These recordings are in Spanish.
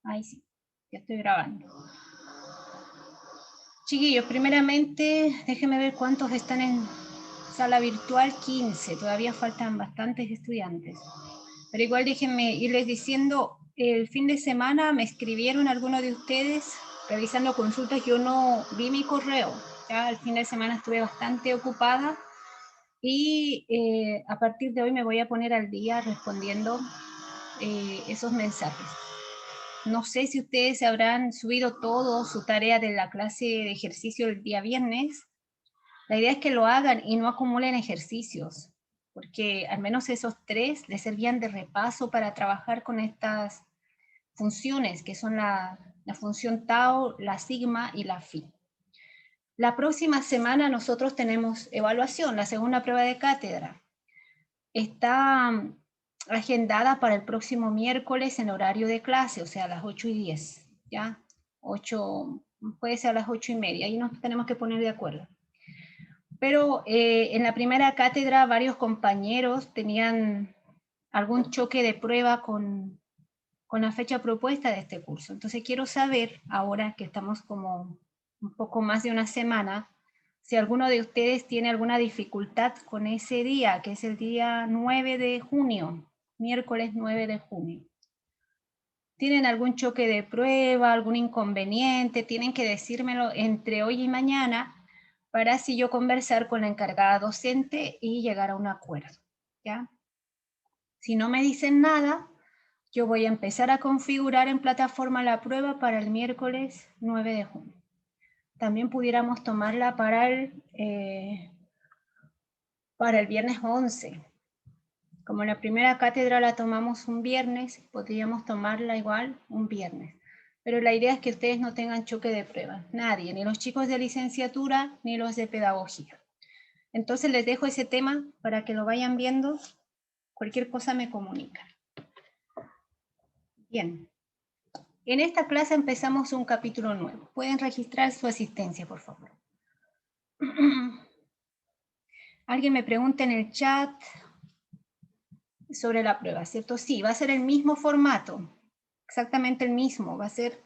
Ahí sí, ya estoy grabando. Chiquillos, primeramente, déjenme ver cuántos están en sala virtual. 15, todavía faltan bastantes estudiantes. Pero igual déjenme irles diciendo, el fin de semana me escribieron algunos de ustedes revisando consultas, yo no vi mi correo. Ya el fin de semana estuve bastante ocupada y a partir de hoy me voy a poner al día respondiendo esos mensajes. No sé si ustedes se habrán subido todo su tarea de la clase de ejercicio el día viernes. La idea es que lo hagan y no acumulen ejercicios, porque al menos esos 3 les servían de repaso para trabajar con estas funciones, que son la función tau, la sigma y la phi. La próxima semana nosotros tenemos evaluación, la segunda prueba de cátedra. Está agendada para el próximo miércoles en horario de clase, o sea, a las 8:10, ¿ya? 8, puede ser a las 8:30, ahí nos tenemos que poner de acuerdo. Pero en la primera cátedra varios compañeros tenían algún choque de prueba con la fecha propuesta de este curso. Entonces quiero saber, ahora que estamos como un poco más de una semana, si alguno de ustedes tiene alguna dificultad con ese día, que es el día 9 de junio, miércoles 9 de junio. ¿Tienen algún choque de prueba, algún inconveniente? Tienen que decírmelo entre hoy y mañana para así yo conversar con la encargada docente y llegar a un acuerdo, ¿ya? Si no me dicen nada, yo voy a empezar a configurar en plataforma la prueba para el miércoles 9 de junio. También pudiéramos tomarla para el viernes 11. Como la primera cátedra la tomamos un viernes, podríamos tomarla igual un viernes. Pero la idea es que ustedes no tengan choque de prueba. Nadie, ni los chicos de licenciatura, ni los de pedagogía. Entonces les dejo ese tema para que lo vayan viendo. Cualquier cosa me comunican. Bien. En esta clase empezamos un capítulo nuevo. Pueden registrar su asistencia, por favor. Alguien me pregunta en el chat sobre la prueba, ¿cierto? Sí, va a ser el mismo formato, exactamente el mismo. Va a ser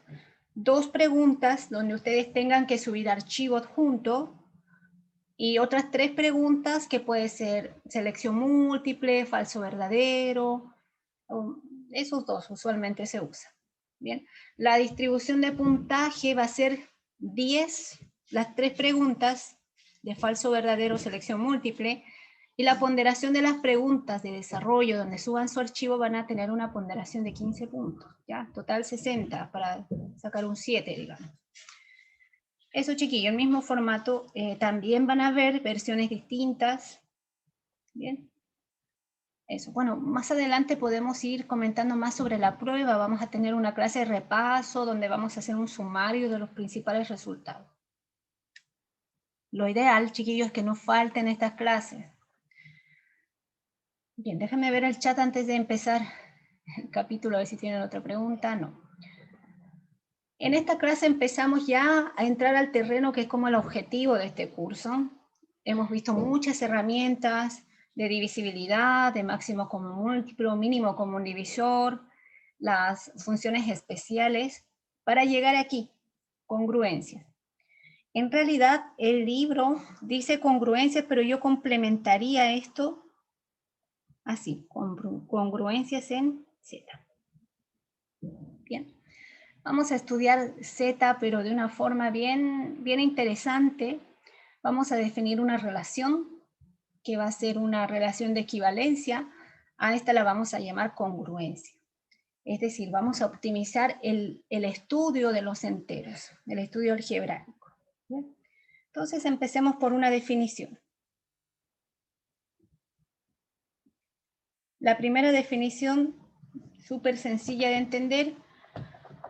2 preguntas donde ustedes tengan que subir archivo adjunto y otras 3 preguntas que puede ser selección múltiple, falso verdadero, esos 2 usualmente se usan. Bien, la distribución de puntaje va a ser 10, las 3 preguntas de falso verdadero, selección múltiple, y la ponderación de las preguntas de desarrollo donde suban su archivo van a tener una ponderación de 15 puntos, ¿ya? Total 60 para sacar un 7, digamos. Eso, chiquillo, el mismo formato. También van a ver versiones distintas. Bien. Eso. Bueno, más adelante podemos ir comentando más sobre la prueba. Vamos a tener una clase de repaso donde vamos a hacer un sumario de los principales resultados. Lo ideal, chiquillos, es que no falten estas clases. Bien, déjenme ver el chat antes de empezar el capítulo, a ver si tienen otra pregunta. No. En esta clase empezamos ya a entrar al terreno que es como el objetivo de este curso. Hemos visto muchas herramientas de divisibilidad, de máximo común múltiplo, mínimo común divisor, las funciones especiales, para llegar aquí, congruencias. En realidad, el libro dice congruencias, pero yo complementaría esto así, congruencias en Z. Bien. Vamos a estudiar Z, pero de una forma bien interesante. Vamos a definir una relación, que va a ser una relación de equivalencia. A esta la vamos a llamar congruencia. Es decir, vamos a optimizar el estudio de los enteros, el estudio algebraico. ¿Bien? Entonces, empecemos por una definición. La primera definición, súper sencilla de entender.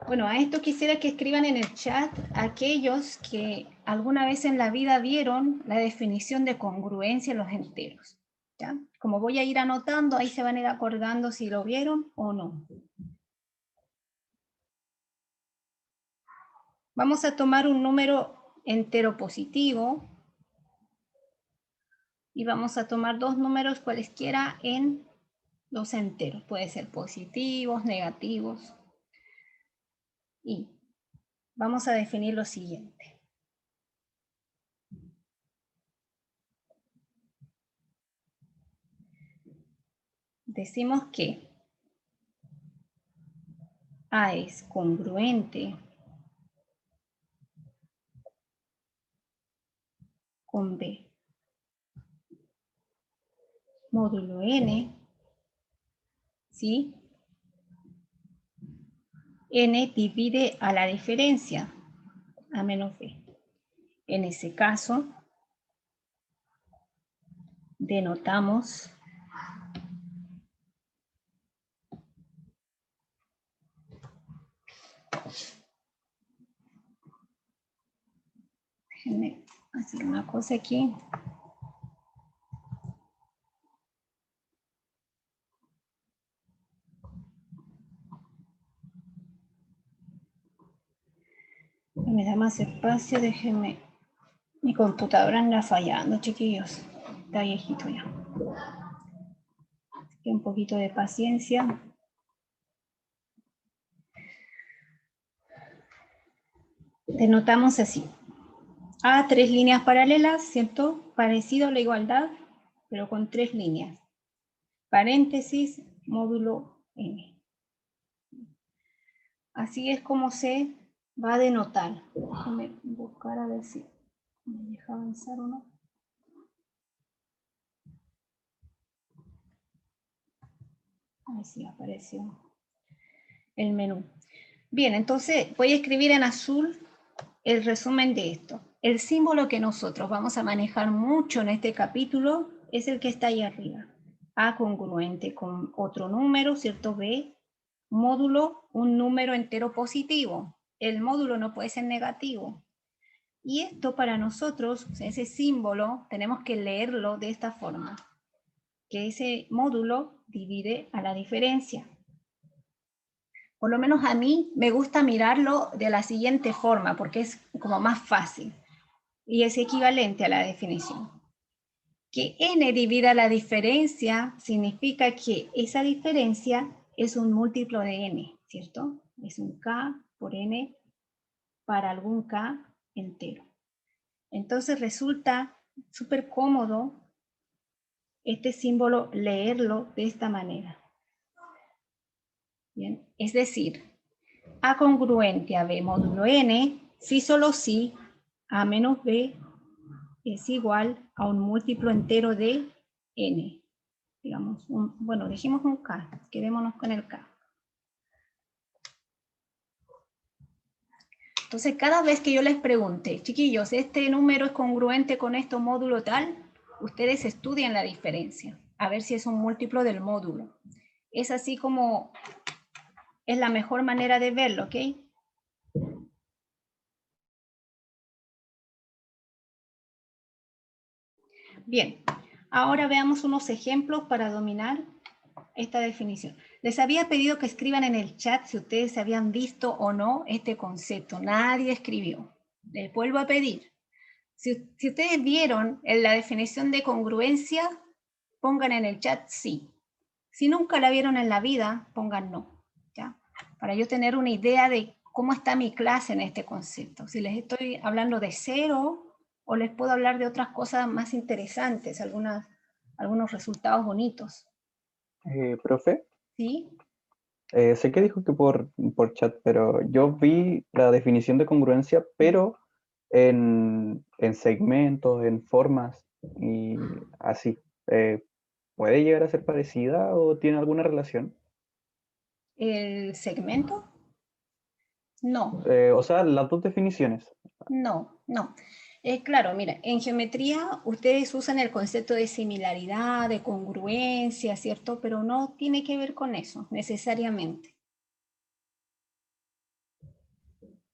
Bueno, a esto quisiera que escriban en el chat aquellos que alguna vez en la vida vieron la definición de congruencia en los enteros. ¿Ya? Como voy a ir anotando, ahí se van a ir acordando si lo vieron o no. Vamos a tomar un número entero positivo y vamos a tomar 2 números cualesquiera en los enteros. Puede ser positivos, negativos. Y vamos a definir lo siguiente. Decimos que A es congruente con B módulo n, ¿sí? N divide a la diferencia, A menos B. En ese caso, denotamos déjenme hacer una cosa aquí. Me da más espacio, déjenme. Mi computadora anda fallando, chiquillos. Está viejito ya. Así que un poquito de paciencia. Denotamos así. A, 3 líneas paralelas, ¿cierto? Parecido a la igualdad, pero con 3 líneas. Paréntesis, módulo n. Así es como se va a denotar. Déjame buscar a ver si me deja avanzar o no. Ahí sí apareció el menú. Bien, entonces voy a escribir en azul el resumen de esto. El símbolo que nosotros vamos a manejar mucho en este capítulo es el que está ahí arriba. A congruente con otro número, ¿cierto? B, módulo, un número entero positivo. El módulo no puede ser negativo. Y esto para nosotros, ese símbolo, tenemos que leerlo de esta forma. Que ese módulo divide a la diferencia. Por lo menos a mí me gusta mirarlo de la siguiente forma, porque es como más fácil y es equivalente a la definición. Que n divida la diferencia significa que esa diferencia es un múltiplo de n, ¿cierto? Es un k por n para algún k entero. Entonces resulta súper cómodo este símbolo leerlo de esta manera. Bien, es decir, A congruente a B módulo n, si solo si A menos B es igual a un múltiplo entero de n. Digamos, bueno, dijimos un k, quedémonos con el k. Entonces, cada vez que yo les pregunte, chiquillos, ¿este número es congruente con este módulo tal? Ustedes estudian la diferencia, a ver si es un múltiplo del módulo. Es así como es la mejor manera de verlo, ¿ok? Bien, ahora veamos unos ejemplos para dominar esta definición. Les había pedido que escriban en el chat si ustedes habían visto o no este concepto. Nadie escribió. Les vuelvo a pedir. Si ustedes vieron en la definición de congruencia, pongan en el chat sí. Si nunca la vieron en la vida, pongan no. ¿Ya? Para yo tener una idea de cómo está mi clase en este concepto. Si les estoy hablando de cero o les puedo hablar de otras cosas más interesantes, algunos resultados bonitos. Profe, ¿Sí? sé que dijo que por chat, pero yo vi la definición de congruencia, pero en segmentos, en formas y así. ¿Puede llegar a ser parecida o tiene alguna relación? ¿El segmento? No, O sea, las dos definiciones. no. Claro, mira, en geometría ustedes usan el concepto de similaridad, de congruencia, ¿cierto? Pero no tiene que ver con eso, necesariamente.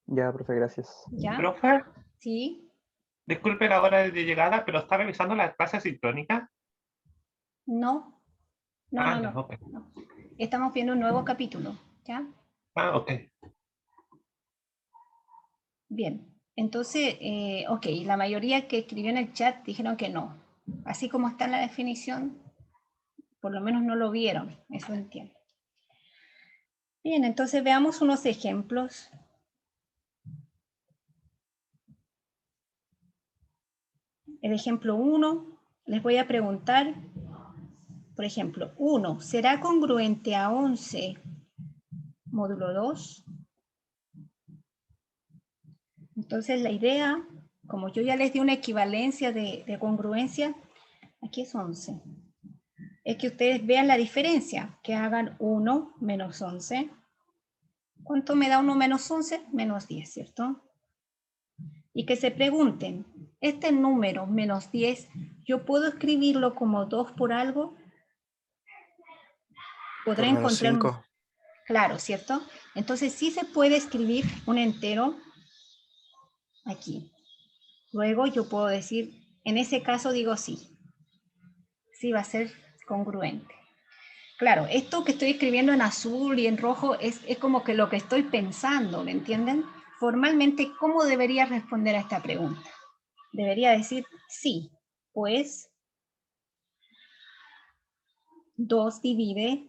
Ya, profe, gracias. ¿Ya? Profe, ¿Sí? disculpe la hora de llegada, pero ¿está revisando la clase sincrónica? No, Ya, ok. no. Estamos viendo un nuevo capítulo, ¿ya? Ok. Bien, entonces, ok, la mayoría que escribió en el chat dijeron que no. Así como está en la definición, por lo menos no lo vieron, eso entiendo. Bien, entonces veamos unos ejemplos el ejemplo 1, les voy a preguntar, por ejemplo, 1, ¿será congruente a 11 módulo 2? Entonces la idea, como yo ya les di una equivalencia de congruencia, aquí es 11. Es que ustedes vean la diferencia, que hagan 1 menos 11. ¿Cuánto me da 1 menos 11? Menos 10, ¿cierto? Y que se pregunten, este número menos 10, ¿yo puedo escribirlo como 2 por algo? ¿Podré Por menos encontrar un... 5. Claro, ¿cierto? Entonces sí se puede escribir un entero aquí. Luego yo puedo decir, en ese caso digo sí. Sí va a ser congruente. Claro, esto que estoy escribiendo en azul y en rojo es como que lo que estoy pensando, ¿me entienden? Formalmente, ¿cómo debería responder a esta pregunta? Debería decir sí, pues 2 divide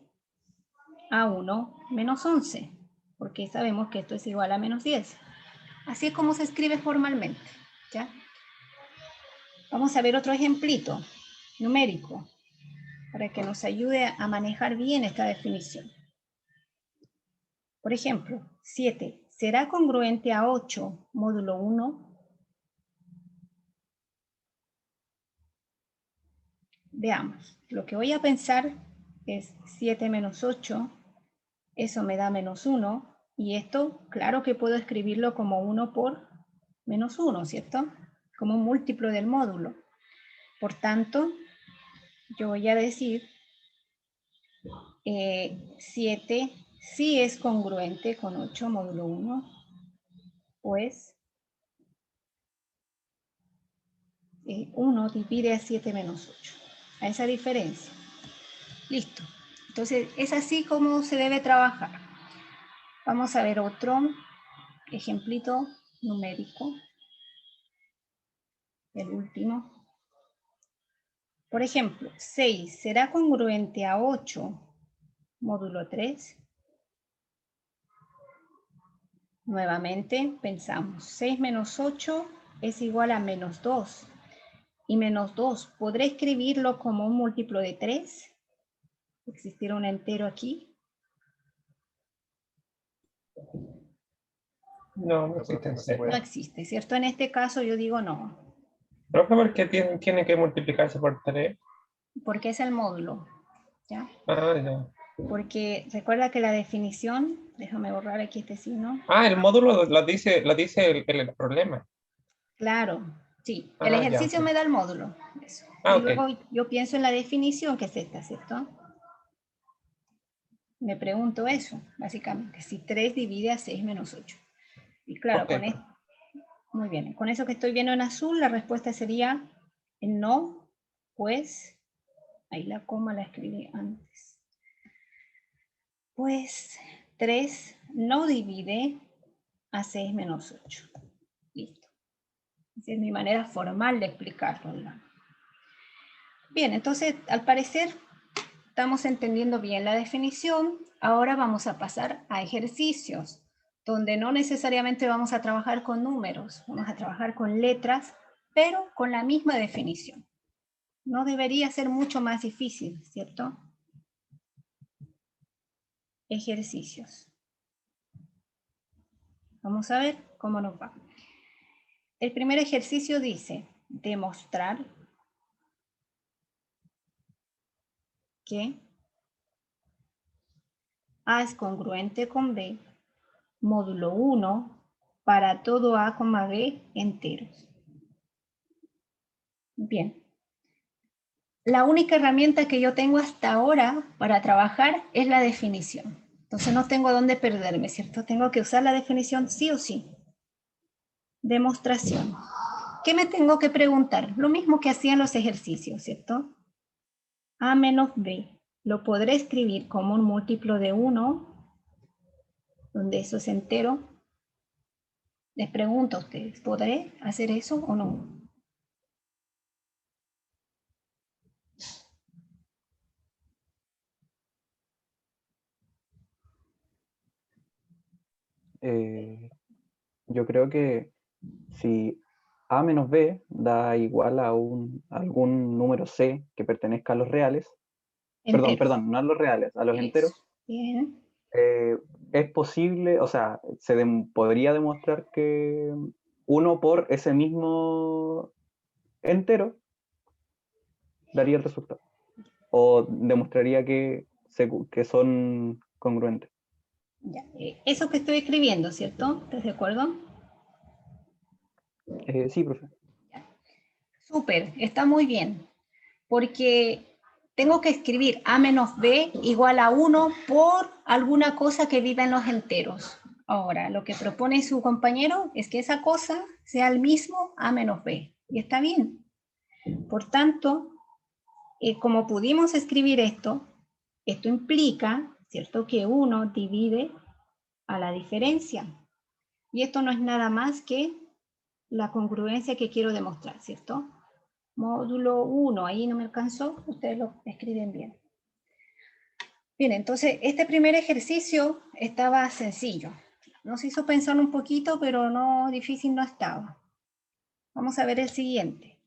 a 1 menos 11, porque sabemos que esto es igual a menos 10. Así es como se escribe formalmente, ¿ya? Vamos a ver otro ejemplito numérico para que nos ayude a manejar bien esta definición. Por ejemplo, 7, ¿será congruente a 8 módulo 1? Veamos, lo que voy a pensar es 7 menos 8, eso me da menos 1, y esto, claro que puedo escribirlo como 1 por menos 1, ¿cierto? Como un múltiplo del módulo. Por tanto, yo voy a decir 7 sí es congruente con 8 módulo 1, pues 1 divide a 7 menos 8. A esa diferencia. Listo. Entonces, es así como se debe trabajar. Vamos a ver otro ejemplito numérico. El último. Por ejemplo, 6 será congruente a 8 módulo 3. Nuevamente pensamos, 6 menos 8 es igual a menos 2. Y menos 2, ¿podré escribirlo como un múltiplo de 3? ¿Existiera un entero aquí? No, no existe. No existe, ¿cierto? En este caso yo digo no, Pero ¿por qué tiene que multiplicarse por 3? porque es el módulo, ¿ya? Ah, ya. Porque recuerda que la definición, déjame borrar aquí este signo. Ah, el módulo lo dice el problema. Claro, sí, el Ah, ya, ejercicio ok. me da el módulo. Eso. Ah, Y ok. luego yo pienso en la definición, que es esta, ¿cierto? Me pregunto eso, básicamente, si 3 divide a 6 menos 8. Y claro, Ok. con esto, muy bien, con eso que estoy viendo en azul, la respuesta sería no, pues, ahí la coma la escribí antes. Pues 3 no divide a 6 menos 8. Listo. Esa es mi manera formal de explicarlo. Bien, entonces, al parecer, estamos entendiendo bien la definición. Ahora vamos a pasar a ejercicios, donde no necesariamente vamos a trabajar con números, vamos a trabajar con letras, pero con la misma definición. No debería ser mucho más difícil, ¿cierto? Ejercicios. Vamos a ver cómo nos va. El primer ejercicio dice, demostrar que A es congruente con B, módulo 1, para todo A, B enteros. Bien. La única herramienta que yo tengo hasta ahora para trabajar es la definición. Entonces no tengo dónde perderme, ¿cierto? Tengo que usar la definición sí o sí. Demostración. ¿Qué me tengo que preguntar? Lo mismo que hacía en los ejercicios, ¿cierto? A menos B. Lo podré escribir como un múltiplo de 1, donde eso es entero. Les pregunto a ustedes, ¿podré hacer eso o no? Yo creo que si A menos B da igual a algún número C que pertenezca a los reales. Enteros. Perdón, no a los reales, a los Eso. enteros. Bien. Es posible, o sea, podría demostrar que 1 por ese mismo entero daría el resultado. O demostraría que son congruentes. Ya. Eso que estoy escribiendo, ¿cierto? ¿Estás de acuerdo? Sí, profe. Súper, está muy bien. Porque tengo que escribir a menos b igual a 1 por alguna cosa que viva en los enteros. Ahora, lo que propone su compañero es que esa cosa sea el mismo a menos b. Y está bien. Por tanto, como pudimos escribir esto implica, ¿cierto?, que 1 divide a la diferencia. Y esto no es nada más que la congruencia que quiero demostrar, ¿cierto? Módulo 1, ahí no me alcanzó, ustedes lo escriben bien. Bien, entonces este primer ejercicio estaba sencillo. Nos hizo pensar un poquito, pero no difícil no estaba. Vamos a ver el siguiente.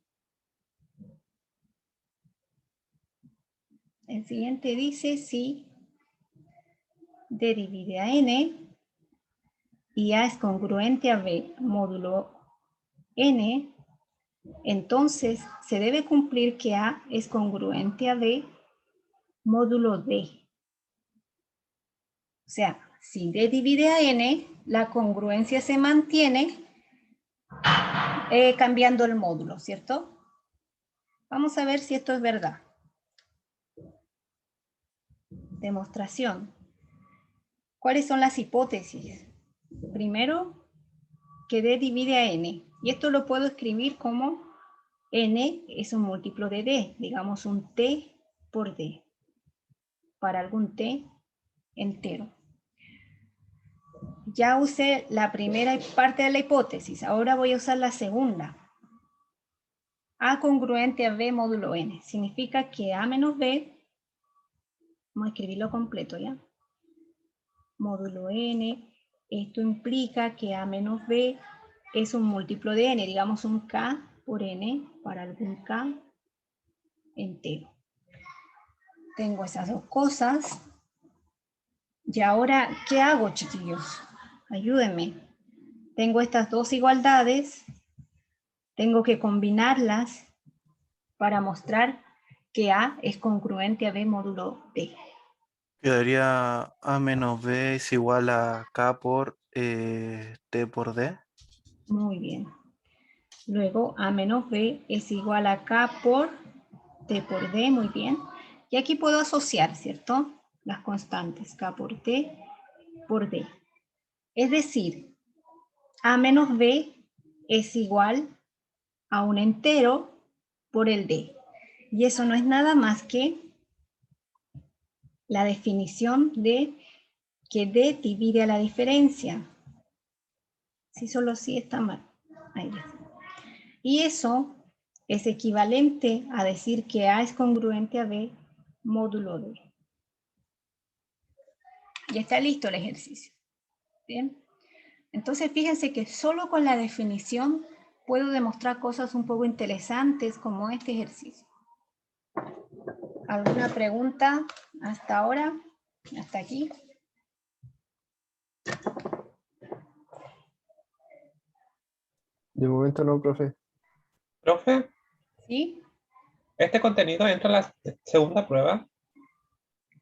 El siguiente dice si D divide a N y A es congruente a B módulo N, entonces se debe cumplir que A es congruente a B módulo D. O sea, si D divide a N, la congruencia se mantiene cambiando el módulo, ¿cierto? Vamos a ver si esto es verdad. Demostración. ¿Cuáles son las hipótesis? Primero, que D divide a N. Y esto lo puedo escribir como N es un múltiplo de D, digamos un T por D, para algún T entero. Ya usé la primera parte de la hipótesis, ahora voy a usar la segunda. A congruente a B módulo N. Significa que A menos B, vamos a escribirlo completo ya, módulo N, esto implica que A menos B es un múltiplo de N, digamos un K por N para algún K entero. Tengo esas dos cosas. Y ahora, ¿qué hago, chiquillos? Ayúdenme. Tengo estas dos igualdades, tengo que combinarlas para mostrar que A es congruente a B módulo D. Quedaría A menos B es igual a K por T por D. Muy bien. Luego A menos B es igual a K por T por D, muy bien. Y aquí puedo asociar, ¿cierto? Las constantes, K por T por D. Es decir, A menos B es igual a un entero por el D. Y eso no es nada más que la definición de que D divide a la diferencia. Si solo sí está mal. Ahí está. Y eso es equivalente a decir que A es congruente a B módulo D. Ya está listo el ejercicio. Bien. Entonces fíjense que solo con la definición puedo demostrar cosas un poco interesantes como este ejercicio. ¿Alguna pregunta hasta ahora? ¿Hasta aquí? De momento no, profe. Profe, ¿Sí? ¿este contenido entra en la segunda prueba?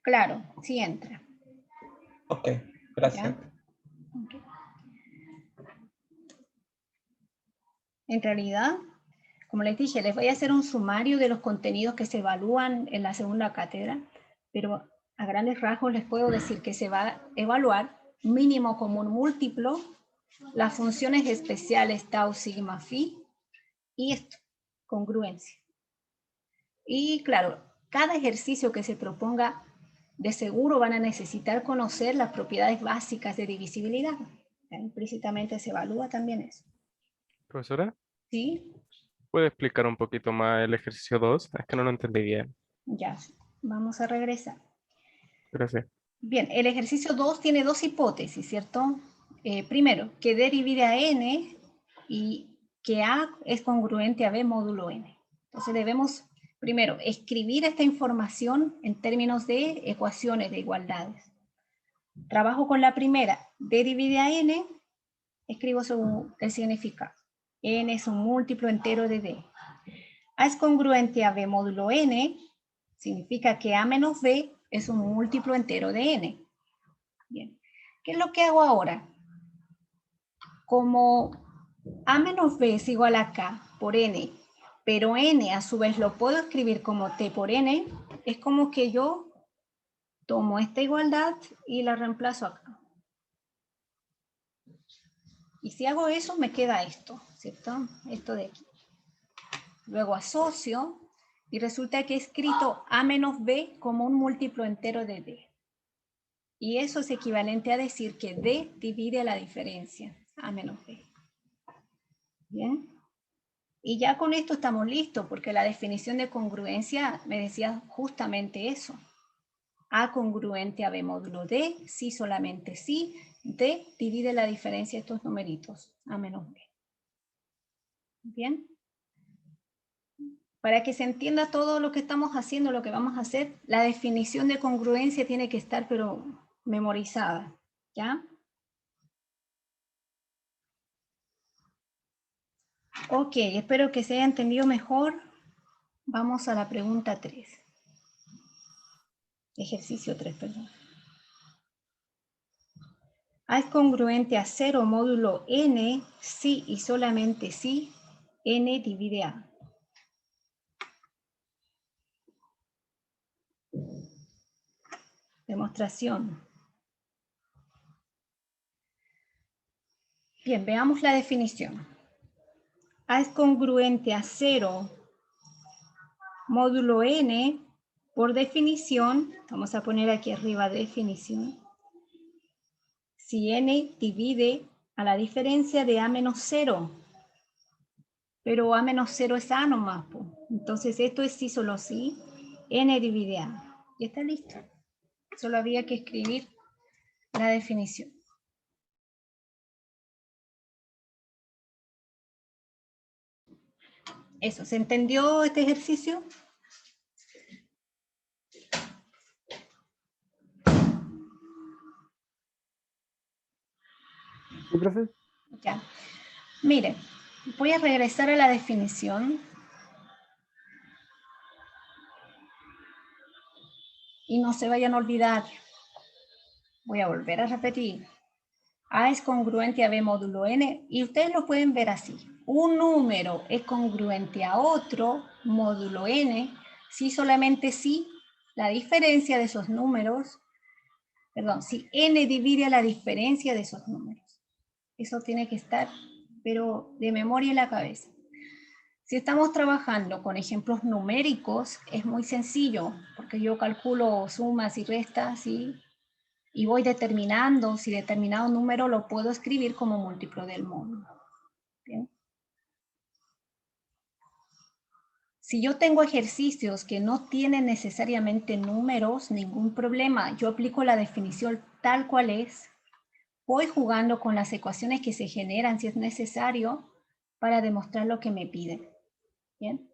Claro, sí entra. Ok, gracias. ¿Ya? Okay. En realidad, como les dije, les voy a hacer un sumario de los contenidos que se evalúan en la segunda cátedra, pero a grandes rasgos les puedo decir que se va a evaluar mínimo común múltiplo, las funciones especiales tau, sigma, phi, y esto, congruencia. Y claro, cada ejercicio que se proponga, de seguro van a necesitar conocer las propiedades básicas de divisibilidad. Implícitamente se evalúa también eso. Profesora, ¿Sí? ¿puede explicar un poquito más el ejercicio 2? Es que no lo entendí bien. Ya, vamos a regresar. Gracias. Bien, el ejercicio 2 tiene dos hipótesis, ¿cierto? Primero, que D divide a N y que A es congruente a B módulo N. Entonces debemos primero escribir esta información en términos de ecuaciones de igualdades. Trabajo con la primera, D divide a N, escribo el significado. N es un múltiplo entero de D. A es congruente a B módulo N, significa que A menos B es un múltiplo entero de N. Bien. ¿Qué es lo que hago ahora? Como A menos B es igual a K por N, pero N a su vez lo puedo escribir como T por N, es como que yo tomo esta igualdad y la reemplazo acá. Y si hago eso, me queda esto, ¿cierto? Esto de aquí. Luego asocio y resulta que he escrito A menos B como un múltiplo entero de D. Y eso es equivalente a decir que D divide la diferencia, A menos B. ¿Bien? Y ya con esto estamos listos, porque la definición de congruencia me decía justamente eso. A congruente a B módulo D, sí solamente sí, D divide la diferencia de estos numeritos, A menos B. ¿Bien? Para que se entienda todo lo que estamos haciendo, lo que vamos a hacer, la definición de congruencia tiene que estar, pero memorizada, ¿ya? Ok, espero que se haya entendido mejor. Vamos a la pregunta 3. Ejercicio 3, perdón. A es congruente a 0 módulo N, si y solamente si N divide A. Demostración. Bien, veamos la definición. A es congruente a 0 módulo N, por definición, vamos a poner aquí arriba definición, si N divide a la diferencia de A menos 0, pero A menos 0 es A nomás, pues. Entonces esto es sí solo sí, N divide A. Y está listo. Solo había que escribir la definición. Eso, ¿se entendió este ejercicio? ¿Sí, profe? Ya. Miren, voy a regresar a la definición. Y no se vayan a olvidar. Voy a volver a repetir. A es congruente a B módulo N, y ustedes lo pueden ver así. Un número es congruente a otro módulo N, si solamente si la diferencia de esos números, perdón, si N divide a la diferencia de esos números. Eso tiene que estar, pero de memoria en la cabeza. Si estamos trabajando con ejemplos numéricos, es muy sencillo, porque yo calculo sumas y restas, ¿sí? Y voy determinando si determinado número lo puedo escribir como múltiplo del módulo. ¿Bien? Si yo tengo ejercicios que no tienen necesariamente números, ningún problema. Yo aplico la definición tal cual es. Voy jugando con las ecuaciones que se generan si es necesario para demostrar lo que me piden. ¿Bien?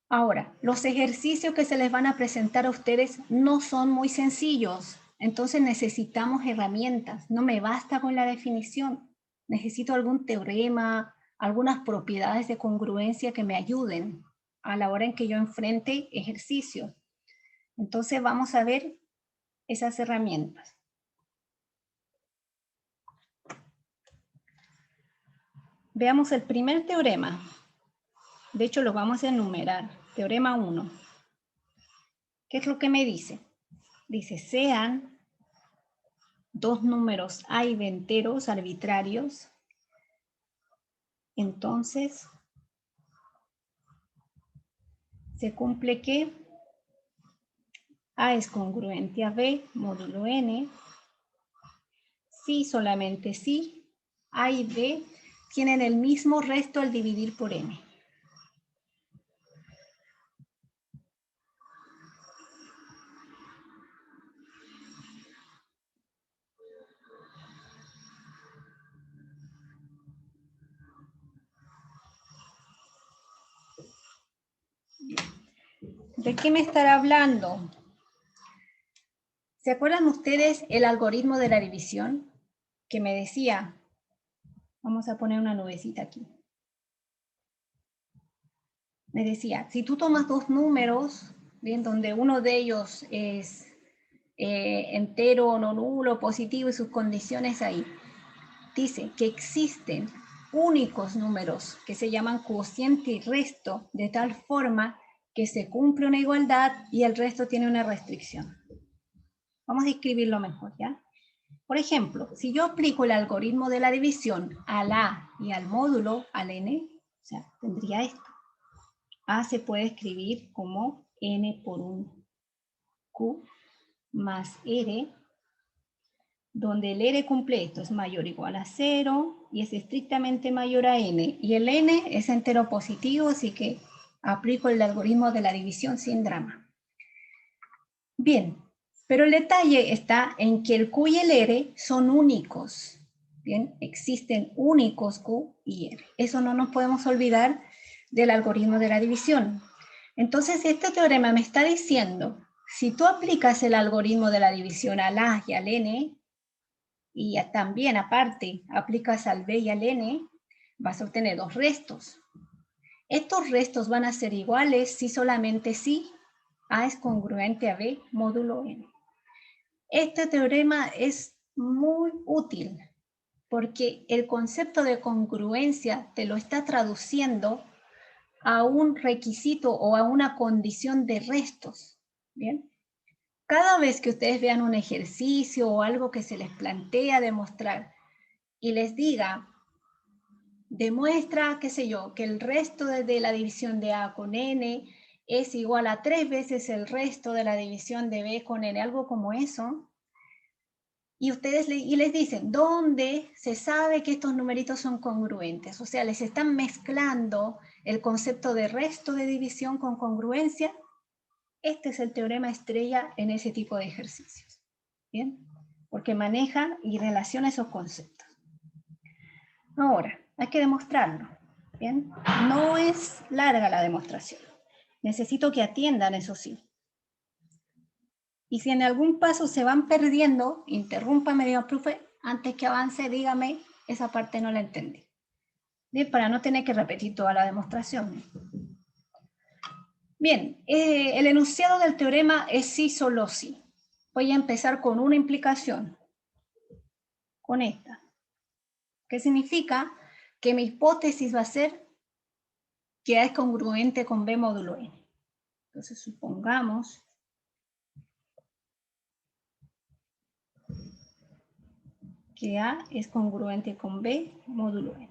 Ahora, los ejercicios que se les van a presentar a ustedes no son muy sencillos, entonces necesitamos herramientas. No me basta con la definición. Necesito algún teorema, algunas propiedades de congruencia que me ayuden a la hora en que yo enfrente ejercicios. Entonces vamos a ver esas herramientas. Veamos el primer teorema. De hecho, lo vamos a enumerar. Teorema 1. ¿Qué es lo que me dice? Dice, sean dos números A y B enteros arbitrarios, entonces se cumple que A es congruente a B módulo N, si solamente si A y B tienen el mismo resto al dividir por N. ¿De qué me estará hablando? ¿Se acuerdan ustedes el algoritmo de la división? Que me decía, vamos a poner una nubecita aquí. Me decía, si tú tomas dos números, bien, donde uno de ellos es entero, no nulo, positivo y sus condiciones ahí, dice que existen únicos números que se llaman cociente y resto, de tal forma que se cumple una igualdad y el resto tiene una restricción. Vamos a escribirlo mejor, ¿ya? Por ejemplo, si yo aplico el algoritmo de la división al A y al módulo, al N, o sea, tendría esto. A se puede escribir como N por un Q más R, donde el R completo es mayor o igual a 0 y es estrictamente mayor a N. Y el N es entero positivo, así que aplico el algoritmo de la división sin drama. Bien, pero el detalle está en que el Q y el R son únicos. Bien, existen únicos Q y R. Eso no nos podemos olvidar del algoritmo de la división. Entonces, este teorema me está diciendo, si tú aplicas el algoritmo de la división al A y al N, y también aparte aplicas al B y al N, vas a obtener dos restos. Estos restos van a ser iguales si solamente si A es congruente a B módulo N. Este teorema es muy útil porque el concepto de congruencia te lo está traduciendo a un requisito o a una condición de restos. ¿Bien? Cada vez que ustedes vean un ejercicio o algo que se les plantea demostrar y les diga, demuestra, qué sé yo, que el resto de la división de A con N es igual a 3 veces el resto de la división de B con N, algo como eso, y ustedes les dicen, ¿dónde se sabe que estos numeritos son congruentes? O sea, les están mezclando el concepto de resto de división con congruencia. Este es el teorema estrella en ese tipo de ejercicios. ¿Bien? Porque maneja y relaciona esos conceptos. Ahora, hay que demostrarlo. ¿Bien? No es larga la demostración. Necesito que atiendan, eso sí. Y si en algún paso se van perdiendo, interrúmpame, diga, profe, antes que avance, dígame, esa parte no la entendí. Bien, para no tener que repetir toda la demostración. Bien, el enunciado del teorema es sí, solo sí. Voy a empezar con una implicación, con esta. ¿Qué significa? Que mi hipótesis va a ser que A es congruente con B módulo N. Entonces, supongamos que A es congruente con B módulo N.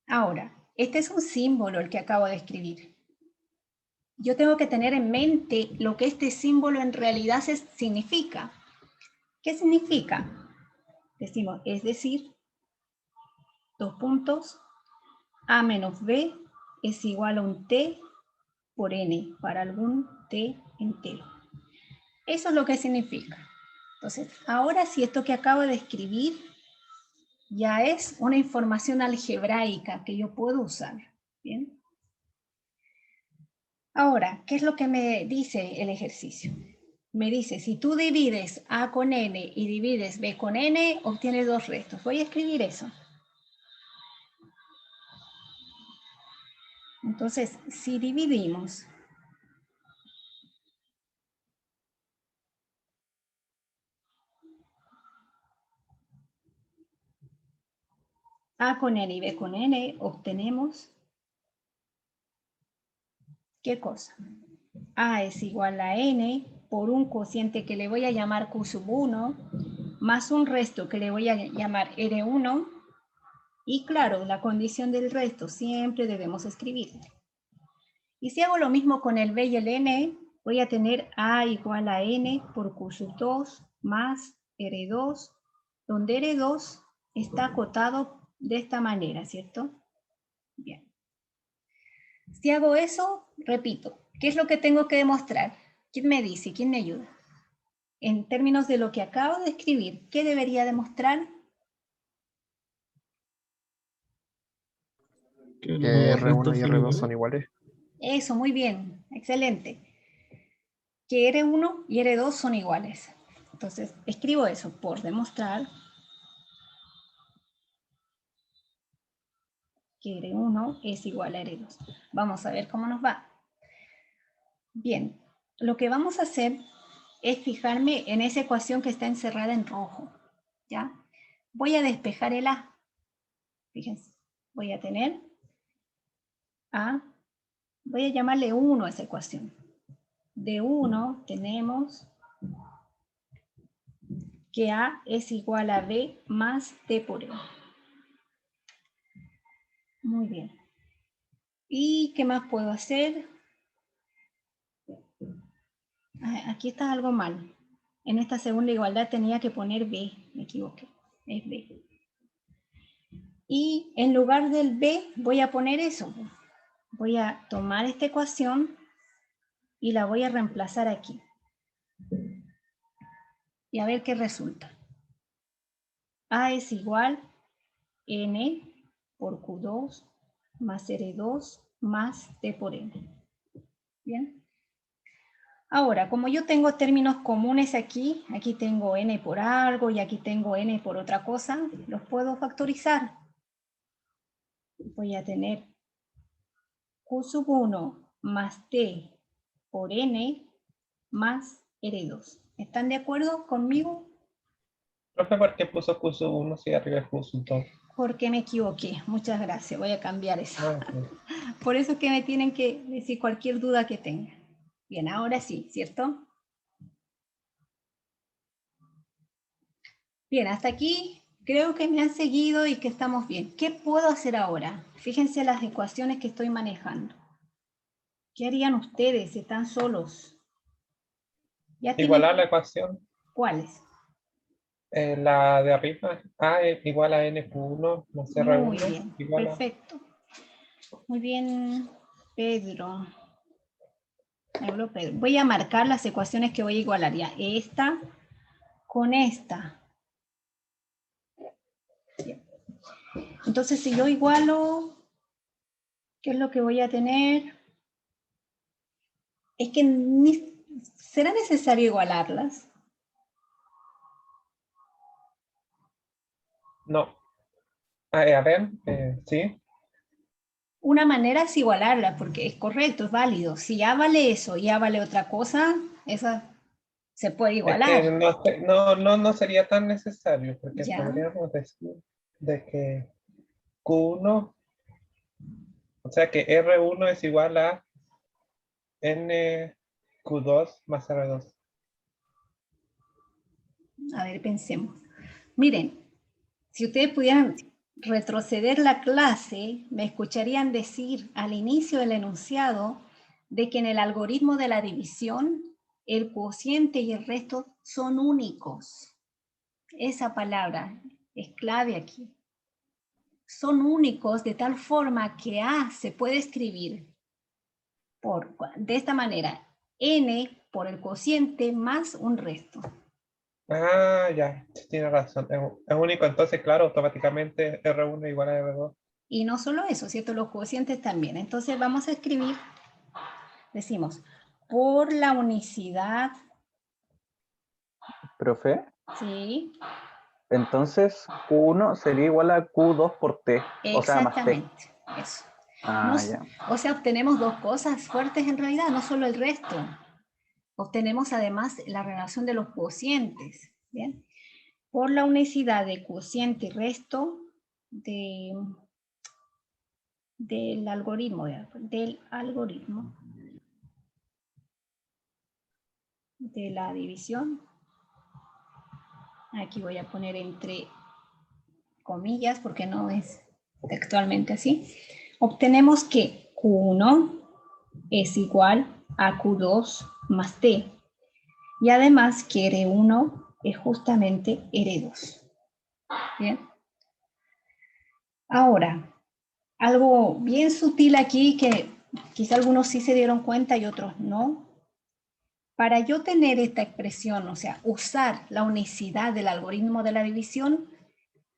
Ahora, este es un símbolo el que acabo de escribir. Yo tengo que tener en mente lo que este símbolo en realidad significa. ¿Qué significa? Decimos, es decir, dos puntos, A menos B es igual a un T por N para algún T entero. Eso es lo que significa. Entonces, ahora sí, esto que acabo de escribir ya es una información algebraica que yo puedo usar. ¿Bien? Ahora, ¿qué es lo que me dice el ejercicio? Me dice, si tú divides A con N y divides B con N, obtienes dos restos. Voy a escribir eso. Entonces, si dividimos A con N y B con N, obtenemos, ¿qué cosa? A es igual a N por un cociente que le voy a llamar Q sub 1, más un resto que le voy a llamar R1, y claro, la condición del resto siempre debemos escribir. Y si hago lo mismo con el B y el N, voy a tener A igual a N por Q sub 2 más R2, donde R2 está acotado de esta manera, ¿cierto? Bien. Si hago eso, repito, ¿qué es lo que tengo que demostrar? ¿Quién me dice? ¿Quién me ayuda? En términos de lo que acabo de escribir, ¿qué debería demostrar? Que R1 y R2 son iguales. Eso, muy bien, excelente. Que R1 y R2 son iguales. Entonces, escribo eso por demostrar que R1 es igual a R2. Vamos a ver cómo nos va. Bien, lo que vamos a hacer es fijarme en esa ecuación que está encerrada en rojo, ¿ya? Voy a despejar el A. Fíjense, voy a tener A, voy a llamarle 1 a esa ecuación. De 1 tenemos que A es igual a B más T por E. Muy bien. ¿Y qué más puedo hacer? Aquí está algo mal. En esta segunda igualdad tenía que poner B, me equivoqué, es B. Y en lugar del B voy a poner eso. Voy a tomar esta ecuación y la voy a reemplazar aquí. Y a ver qué resulta. A es igual N por Q2 más R2 más T por N. ¿Bien? Ahora, como yo tengo términos comunes aquí tengo N por algo y aquí tengo N por otra cosa, los puedo factorizar. Voy a tener Q sub 1 más T por N más R2. ¿Están de acuerdo conmigo? Profe, ¿por qué puso curso 1 si arriba es curso 2? Porque me equivoqué. Muchas gracias. Voy a cambiar eso. Ah, ok. Por eso es que me tienen que decir cualquier duda que tengan. Bien, ahora sí, ¿cierto? Bien, hasta aquí creo que me han seguido y que estamos bien. ¿Qué puedo hacer ahora? Fíjense las ecuaciones que estoy manejando. ¿Qué harían ustedes si están solos? ¿Ya tienen Igualar la ecuación, cuáles? la de arriba, A es igual a N+1 más Muy R1 bien, igual a... perfecto. Muy bien, Pedro. Hablo Pedro. Voy a marcar las ecuaciones que voy a igualar ya. Esta con esta. Bien. Entonces, si yo igualo, ¿qué es lo que voy a tener? Es que ¿será necesario igualarlas? No. A ver, sí. Una manera es igualarlas, porque es correcto, es válido. Si A vale eso y A vale otra cosa, esa se puede Es igualar. que no sería tan necesario, porque Ya, podríamos decir de que Q1, o sea que R1 es igual a NQ2 más R2. a ver, pensemos. Miren, si ustedes pudieran retroceder la clase, me escucharían decir al inicio del enunciado de que en el algoritmo de la división, el cociente y el resto son únicos. Esa palabra es clave aquí. Son únicos de tal forma que A se puede escribir de esta manera, N por el cociente más un resto. Ah, ya, tiene razón. Es único, entonces, claro, automáticamente R1 igual a R2. Y no solo eso, ¿cierto? Los cocientes también. Entonces vamos a escribir, decimos, por la unicidad, Profe, ¿sí? entonces Q1 sería igual a Q2 por T, o sea, más T. Exactamente, eso. Ah, ya. O sea, obtenemos dos cosas fuertes en realidad, no solo el resto. Obtenemos además la relación de los cocientes, ¿bien? Por la unicidad de cociente y resto del algoritmo de la división. Aquí voy a poner entre comillas porque no es textualmente así. Obtenemos que Q1 es igual a Q2 más T. Y además que R1 es justamente R2. ¿Bien? Ahora, algo bien sutil aquí que quizá algunos sí se dieron cuenta y otros no. Para yo tener esta expresión, o sea, usar la unicidad del algoritmo de la división,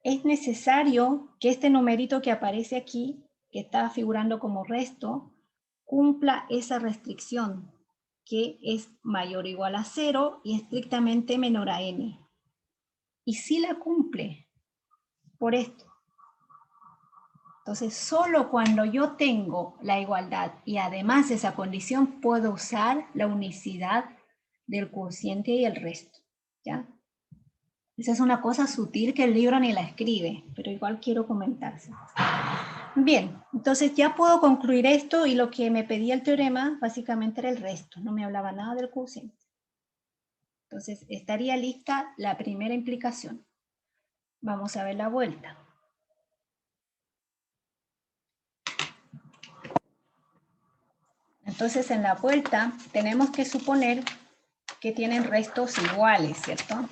es necesario que este numerito que aparece aquí, que está figurando como resto, cumpla esa restricción, que es mayor o igual a 0 y estrictamente menor a n. Y si la cumple, por esto. Entonces, solo cuando yo tengo la igualdad y además esa condición, puedo usar la unicidad del cociente y el resto, ¿ya? Esa es una cosa sutil que el libro ni la escribe, pero igual quiero comentarse. Bien, entonces ya puedo concluir esto y lo que me pedía el teorema básicamente era el resto, no me hablaba nada del cociente. Entonces estaría lista la primera implicación. Vamos a ver la vuelta. Entonces en la vuelta tenemos que suponer que tienen restos iguales, ¿cierto?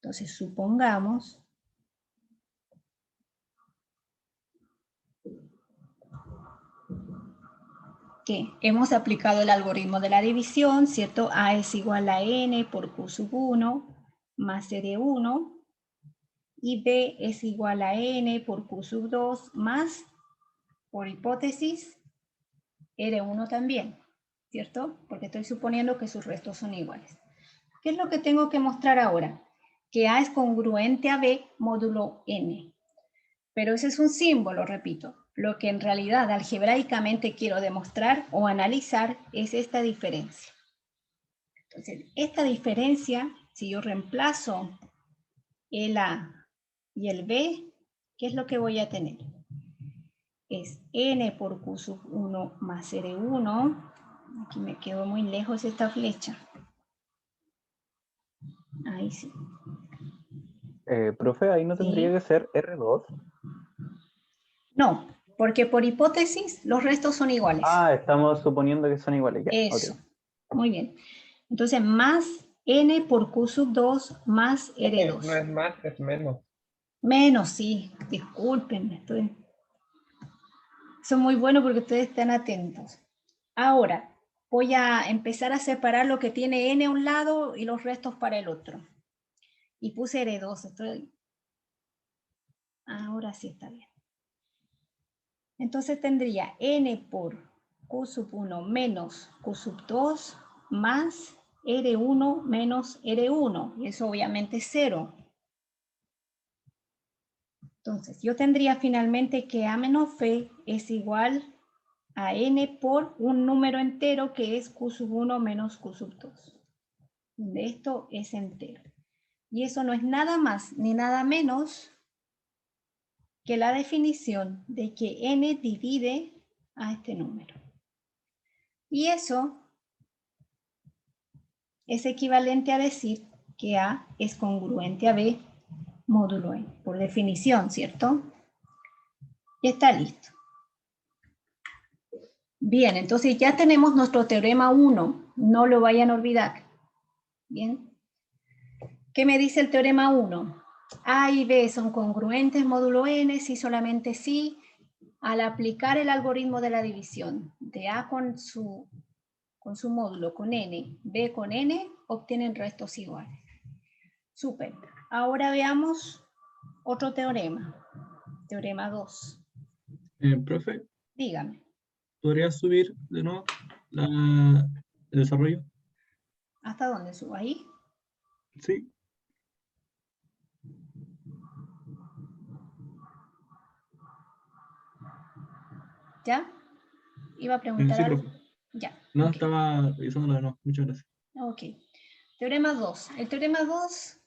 Entonces supongamos que hemos aplicado el algoritmo de la división, ¿cierto? A es igual a n por q sub 1 más c de 1 y b es igual a n por q sub 2 más, por hipótesis, R1 también, ¿cierto? Porque estoy suponiendo que sus restos son iguales. ¿Qué es lo que tengo que mostrar ahora? Que A es congruente a B módulo n. Pero ese es un símbolo, repito. Lo que en realidad algebraicamente quiero demostrar o analizar es esta diferencia. Entonces, esta diferencia, si yo reemplazo el A y el B, ¿qué es lo que voy a tener? Es n por q sub 1 más R1. Aquí me quedó muy lejos esta flecha. Ahí sí. Profe, ahí no Sí. tendría que ser R2. No, porque por hipótesis los restos son iguales. Ah, estamos suponiendo que son iguales ya. Eso. Ok. Muy bien. Entonces, más n por q sub 2 más R2. No es más, es menos. Menos, sí. Discúlpenme. Son muy buenos porque ustedes están atentos. Ahora, voy a empezar a separar lo que tiene n a un lado y los restos para el otro. Y puse R2. Ahora sí está bien. Entonces tendría n por q sub 1 menos q sub 2 más R1 menos R1. Y eso obviamente es 0. Entonces, yo tendría finalmente que A menos B es igual a n por un número entero que es q sub 1 menos q sub 2. Donde esto es entero. Y eso no es nada más ni nada menos que la definición de que n divide a este número. Y eso es equivalente a decir que A es congruente a B módulo n, por definición, ¿cierto? Y está listo. Bien, entonces ya tenemos nuestro teorema 1, no lo vayan a olvidar. Bien. ¿Qué me dice el teorema 1? A y B son congruentes módulo n, si solamente si, al aplicar el algoritmo de la división de A con su módulo con n, B con n, obtienen restos iguales. Súper. Ahora veamos otro teorema. Teorema 2. Profe, Dígame. ¿podría subir de nuevo el desarrollo? ¿Hasta dónde subo? ¿Ahí? Sí. ¿Ya? Iba a preguntar Sí, algo. profe. Ya. No, Ok. estaba revisándolo de nuevo. Muchas gracias. Ok. Teorema 2. El teorema 2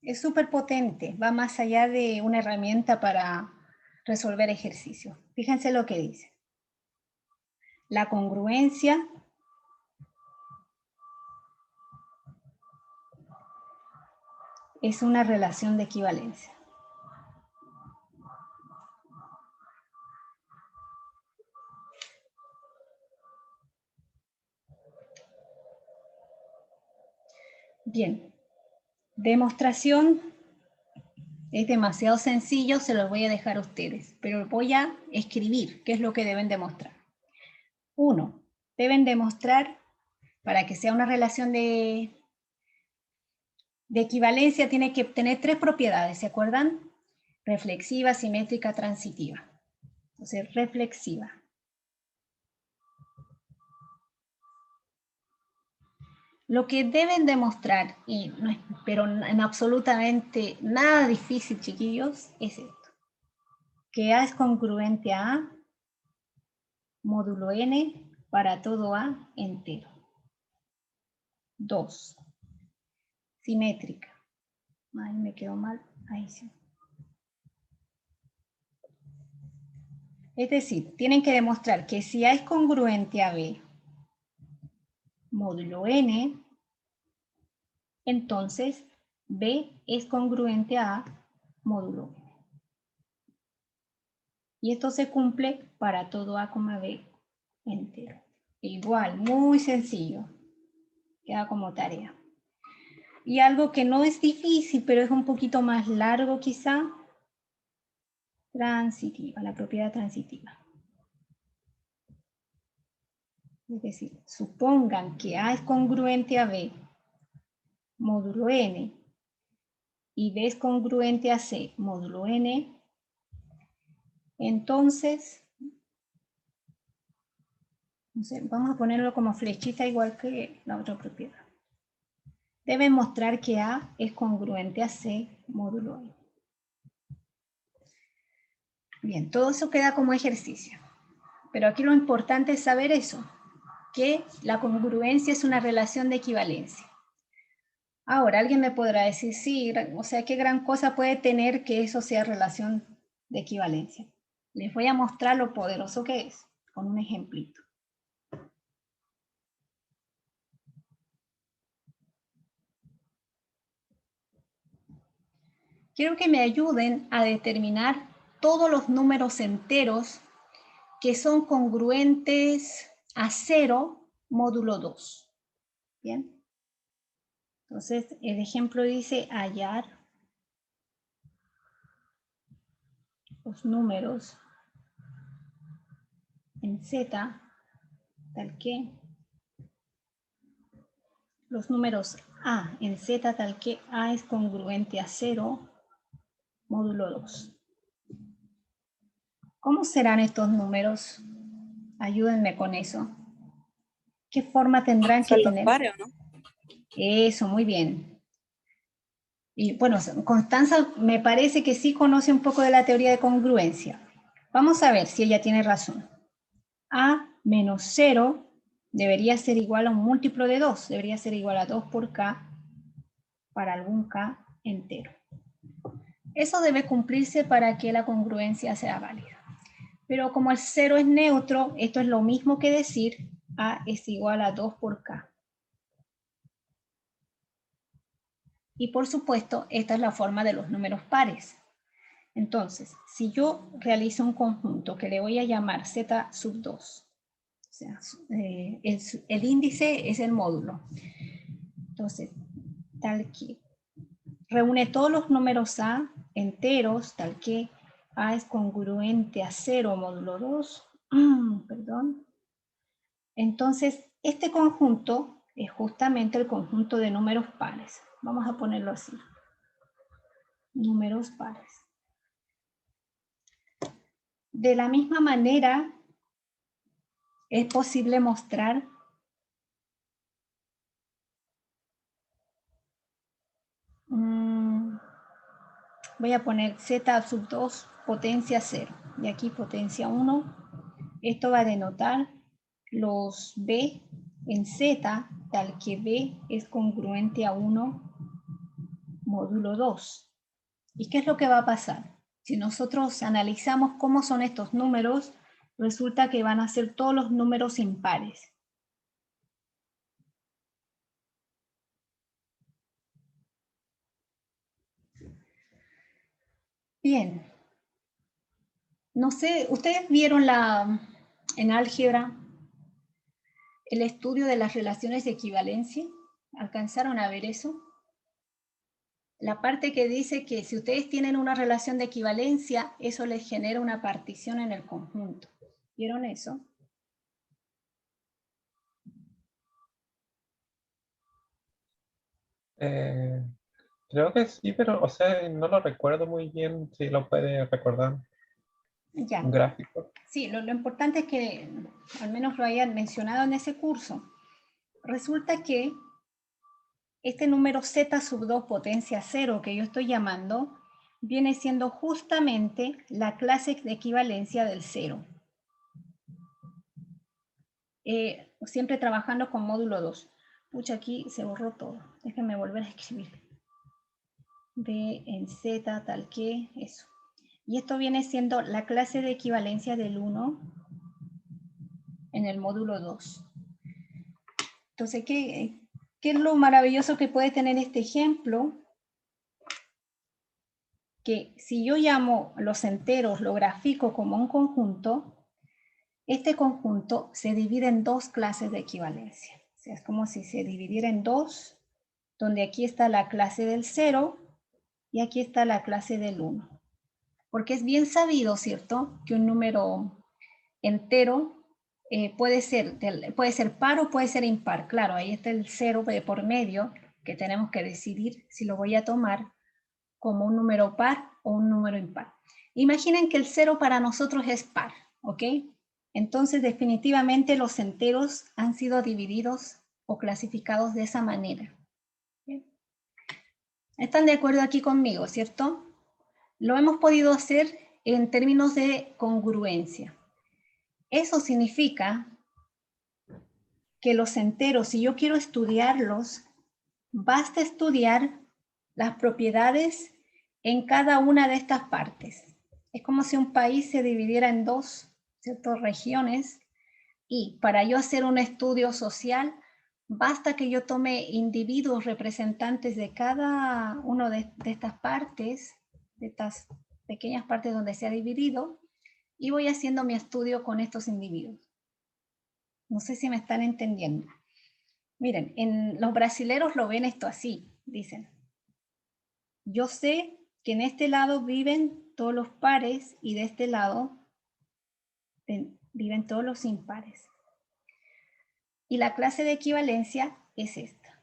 es súper potente. Va más allá de una herramienta para resolver ejercicios. Fíjense lo que dice. La congruencia es una relación de equivalencia. Bien. Demostración es demasiado sencillo, se los voy a dejar a ustedes, pero voy a escribir qué es lo que deben demostrar. 1. Deben demostrar, para que sea una relación de equivalencia, tiene que tener 3 propiedades, ¿se acuerdan? reflexiva, simétrica, transitiva. Entonces, reflexiva. Lo que deben demostrar, y no es, pero en absolutamente nada difícil, chiquillos, es esto. Que A es congruente a A, módulo N, para todo A entero. 2. Simétrica. Ahí me quedó mal. Ahí sí. Es decir, tienen que demostrar que si A es congruente a B, módulo N, entonces B es congruente a A, módulo N. Y esto se cumple para todo A, B entero. Igual, muy sencillo. Queda como tarea. Y algo que no es difícil, pero es un poquito más largo quizá, transitiva, la propiedad transitiva. Es decir, supongan que A es congruente a B, módulo N, y B es congruente a C, módulo N, entonces, no sé, vamos a ponerlo como flechita igual que la otra propiedad. Deben mostrar que A es congruente a C, módulo N. Bien, todo eso queda como ejercicio. Pero aquí lo importante es saber eso, que la congruencia es una relación de equivalencia. Ahora, alguien me podrá decir, sí, o sea, ¿qué gran cosa puede tener que eso sea relación de equivalencia? Les voy a mostrar lo poderoso que es, con un ejemplito. Quiero que me ayuden a determinar todos los números enteros que son congruentes a 0 módulo 2. ¿Bien? Entonces, el ejemplo dice hallar los números en Z, tal que los números A en Z, tal que A es congruente a 0, módulo 2. ¿Cómo serán estos números? Ayúdenme con eso. ¿Qué forma tendrán que ¿Son los tener? pares o no? Eso, muy bien. Y bueno, Constanza me parece que sí conoce un poco de la teoría de congruencia. Vamos a ver si ella tiene razón. A menos 0 debería ser igual a un múltiplo de 2. Debería ser igual a 2 por K para algún K entero. Eso debe cumplirse para que la congruencia sea válida. Pero como el 0 es neutro, esto es lo mismo que decir A es igual a 2 por K. Y por supuesto, esta es la forma de los números pares. Entonces, si yo realizo un conjunto que le voy a llamar Z sub 2, o sea, el índice es el módulo. Entonces, tal que reúne todos los números A enteros, tal que A es congruente a 0 módulo 2, perdón. Entonces, este conjunto es justamente el conjunto de números pares. Vamos a ponerlo así. Números pares. De la misma manera, es posible mostrar voy a poner Z sub 2 potencia 0 y aquí potencia 1. Esto va a denotar los B en Z, tal que B es congruente a 1 módulo 2. ¿Y qué es lo que va a pasar? Si nosotros analizamos cómo son estos números, resulta que van a ser todos los números impares. Bien. No sé, ¿ustedes vieron en álgebra el estudio de las relaciones de equivalencia? ¿Alcanzaron a ver eso? La parte que dice que si ustedes tienen una relación de equivalencia, eso les genera una partición en el conjunto. ¿Vieron eso? Creo que sí, pero, o sea, no lo recuerdo muy bien, si lo puede recordar. Ya. Un gráfico. Sí, lo importante es que al menos lo hayan mencionado en ese curso. Resulta que este número z sub 2 potencia 0 que yo estoy llamando viene siendo justamente la clase de equivalencia del 0. Siempre trabajando con módulo 2. Pucha, aquí se borró todo. Déjenme volver a escribir. B en z tal que, eso. Y esto viene siendo la clase de equivalencia del 1 en el módulo 2. Entonces, ¿qué es lo maravilloso que puede tener este ejemplo? Que si yo llamo los enteros, lo grafico como un conjunto, este conjunto se divide en dos clases de equivalencia. O sea, es como si se dividiera en dos, donde aquí está la clase del 0 y aquí está la clase del 1. Porque es bien sabido, ¿cierto?, que un número entero puede ser par o puede ser impar. Claro, ahí está el 0 de por medio, que tenemos que decidir si lo voy a tomar como un número par o un número impar. Imaginen que el 0 para nosotros es par, ¿ok? Entonces, definitivamente los enteros han sido divididos o clasificados de esa manera. ¿Bien? ¿Están de acuerdo aquí conmigo, cierto? Lo hemos podido hacer en términos de congruencia. Eso significa que los enteros, si yo quiero estudiarlos, basta estudiar las propiedades en cada una de estas partes. Es como si un país se dividiera en dos, ¿cierto?, regiones, y para yo hacer un estudio social, basta que yo tome individuos representantes de cada una de estas partes, de estas pequeñas partes donde se ha dividido, y voy haciendo mi estudio con estos individuos. No sé si me están entendiendo. Miren, los brasileros lo ven esto así, dicen. Yo sé que en este lado viven todos los pares y de este lado viven todos los impares. Y la clase de equivalencia es esta.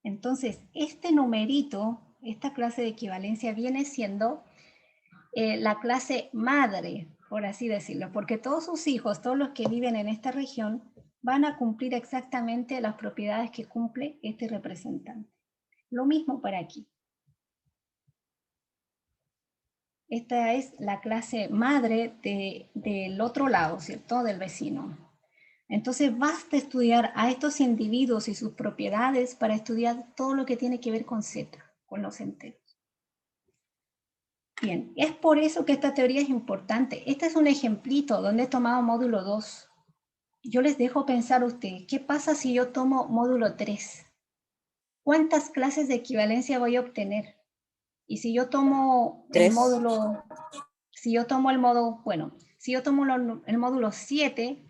Entonces, este numerito, esta clase de equivalencia viene siendo la clase madre, por así decirlo, porque todos sus hijos, todos los que viven en esta región, van a cumplir exactamente las propiedades que cumple este representante. Lo mismo para aquí. Esta es la clase madre del otro lado, ¿cierto? Del vecino. Entonces basta estudiar a estos individuos y sus propiedades para estudiar todo lo que tiene que ver con Z, con los enteros. Bien, es por eso que esta teoría es importante. Este es un ejemplito donde he tomado módulo 2. Yo les dejo pensar a ustedes, ¿qué pasa si yo tomo módulo 3? ¿Cuántas clases de equivalencia voy a obtener? Y si yo tomo el módulo, si yo tomo el módulo 7,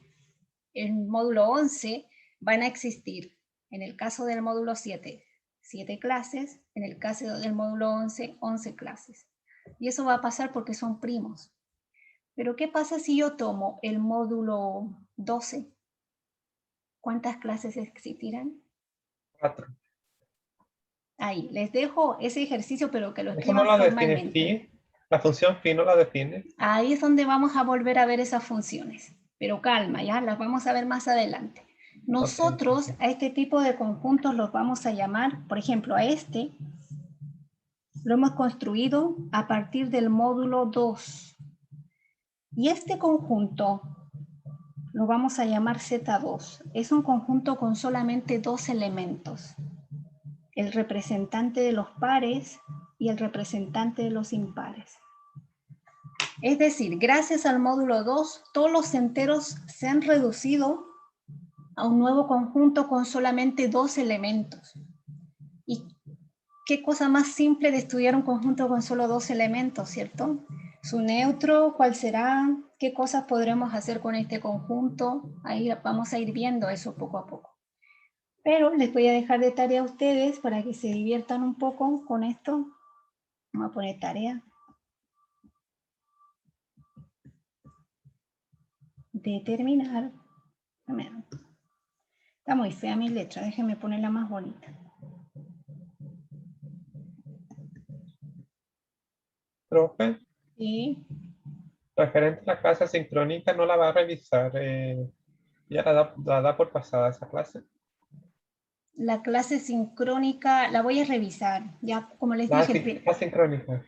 el módulo 11, van a existir, en el caso del módulo 7, 7 clases, en el caso del módulo 11, 11 clases. Y eso va a pasar porque son primos. Pero ¿qué pasa si yo tomo el módulo 12? ¿Cuántas clases existirán? 4. Ahí, les dejo ese ejercicio, pero que lo Eso no escriban la define formalmente. phi. La función phi no la define. Ahí es donde vamos a volver a ver esas funciones. Pero calma, ya las vamos a ver más adelante. Nosotros a este tipo de conjuntos los vamos a llamar, por ejemplo, a este, lo hemos construido a partir del módulo 2. Y este conjunto lo vamos a llamar Z2. Es un conjunto con solamente dos elementos. El representante de los pares y el representante de los impares. Es decir, gracias al módulo 2, todos los enteros se han reducido a un nuevo conjunto con solamente dos elementos. ¿Y qué cosa más simple de estudiar un conjunto con solo dos elementos, cierto? Su neutro, ¿cuál será? ¿Qué cosas podremos hacer con este conjunto? Ahí vamos a ir viendo eso poco a poco. Pero les voy a dejar de tarea a ustedes para que se diviertan un poco con esto. Vamos a poner tarea. Determinar. Está muy fea mi letra, déjenme ponerla más bonita. Profe, ¿sí? referente a la clase sincrónica, ¿no la va a revisar? ¿Ya la da por pasada esa clase? La clase sincrónica la voy a revisar, ya como les dije, La sincrónica.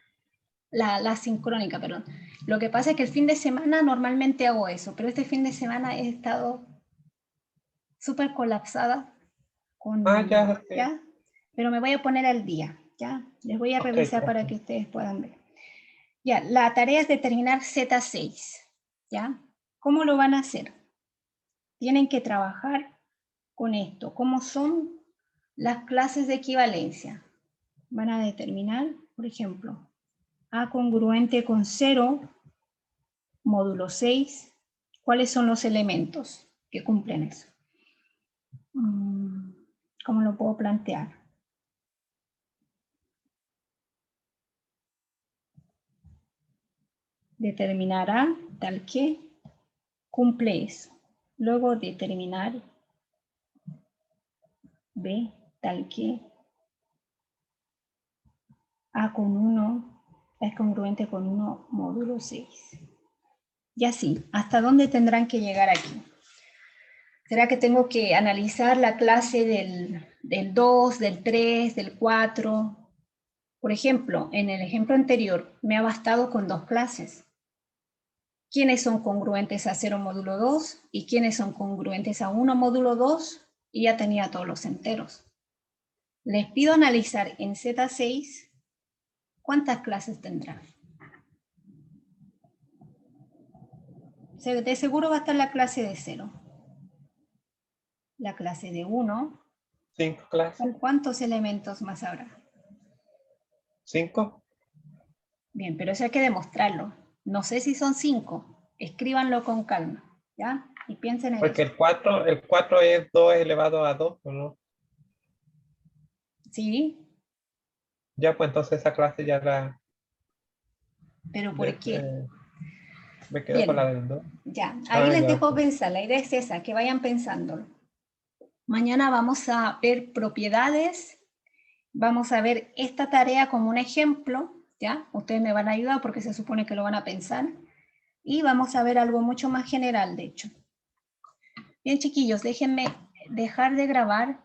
la sincrónica, perdón. Lo que pasa es que el fin de semana normalmente hago eso, pero este fin de semana he estado súper colapsada con, Ya, sí. ¿ya? Pero me voy a poner al día, ¿ya? Les voy a Ok, revisar para gracias. que ustedes puedan ver. Ya, la tarea es determinar Z6, ¿ya? ¿Cómo lo van a hacer? Tienen que trabajar con esto. ¿Cómo son las clases de equivalencia? Van a determinar, por ejemplo, A congruente con 0, módulo 6. ¿Cuáles son los elementos que cumplen eso? ¿Cómo lo puedo plantear? Determinar A tal que cumple eso. Luego determinar B tal que A con 1 es congruente con 1 módulo 6. Y así, ¿hasta dónde tendrán que llegar aquí? ¿Será que tengo que analizar la clase del 2, del 3, del 4? Por ejemplo, en el ejemplo anterior me ha bastado con 2 clases. ¿Quiénes son congruentes a 0 módulo 2 y quiénes son congruentes a 1 módulo 2? Y ya tenía todos los enteros. Les pido analizar en Z6 cuántas clases tendrá. De seguro va a estar la clase de 0. La clase de 1. 5 clases. ¿Cuántos elementos más habrá? 5. Bien, pero eso hay que demostrarlo. No sé si son 5. Escríbanlo con calma, ¿ya? Y piensen en Porque eso. el 4 es 2 elevado a 2, ¿o no? ¿Sí? Ya, pues entonces esa clase ya la... ¿Pero por qué? Me quedo con Bien, la del 2. ya. Ahí les Ya. dejo pensar. La idea es esa, que vayan pensándolo. Mañana vamos a ver propiedades. Vamos a ver esta tarea como un ejemplo, ¿ya? Ustedes me van a ayudar porque se supone que lo van a pensar. Y vamos a ver algo mucho más general, de hecho. Bien, chiquillos, déjenme dejar de grabar